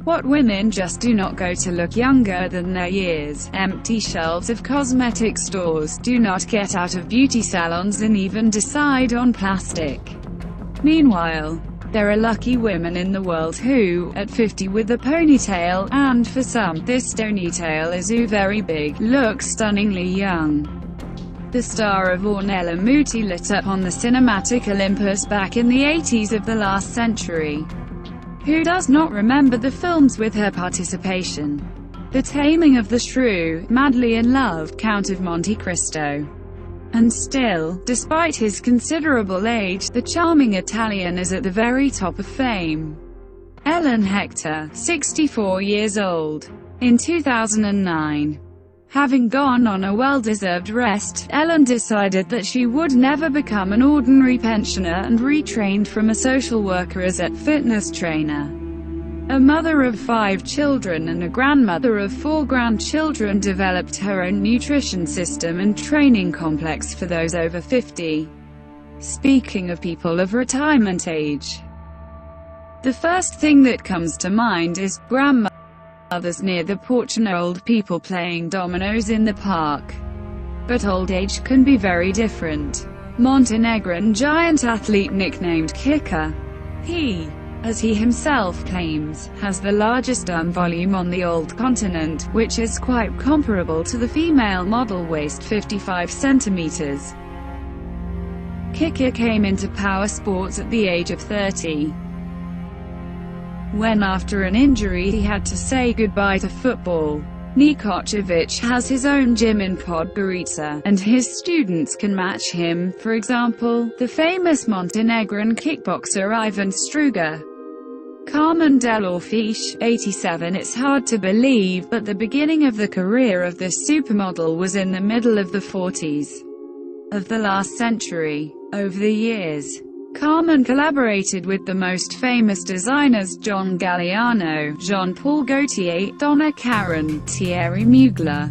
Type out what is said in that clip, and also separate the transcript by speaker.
Speaker 1: What women just do not go to look younger than their years. Empty shelves of cosmetic stores, do not get out of beauty salons and even decide on plastic. Meanwhile, there are lucky women in the world who, at 50 with a ponytail, and for some, this ponytail is very big, look stunningly young. The star of Ornella Muti lit up on the cinematic Olympus back in the 80s of the last century. Who does not remember the films with her participation? The Taming of the Shrew, Madly in Love, Count of Monte Cristo. And still, despite his considerable age, the charming Italian is at the very top of fame. Ellen Hector, 64 years old. In 2009. Having gone on a well-deserved rest, Ellen decided that she would never become an ordinary pensioner and retrained from a social worker as a fitness trainer. A mother of 5 children and a grandmother of 4 grandchildren, developed her own nutrition system and training complex for those over 50. Speaking of people of retirement age, the first thing that comes to mind is grandmothers near the porch and old people playing dominoes in the park. But old age can be very different. Montenegrin giant athlete nicknamed Kicker. He, as he himself claims, has the largest volume on the old continent, which is quite comparable to the female model waist 55 centimeters. Kicker came into power sports at the age of 30. When after an injury he had to say goodbye to football. Nikocevic has his own gym in Podgorica, and his students can match him, for example, the famous Montenegrin kickboxer Ivan Struga. Carmen Dell'Orfish, 87. It's hard to believe, but the beginning of the career of this supermodel was in the middle of the 40s of the last century. Over the years, Carmen collaborated with the most famous designers John Galliano, Jean-Paul Gaultier, Donna Karan, Thierry Mugler,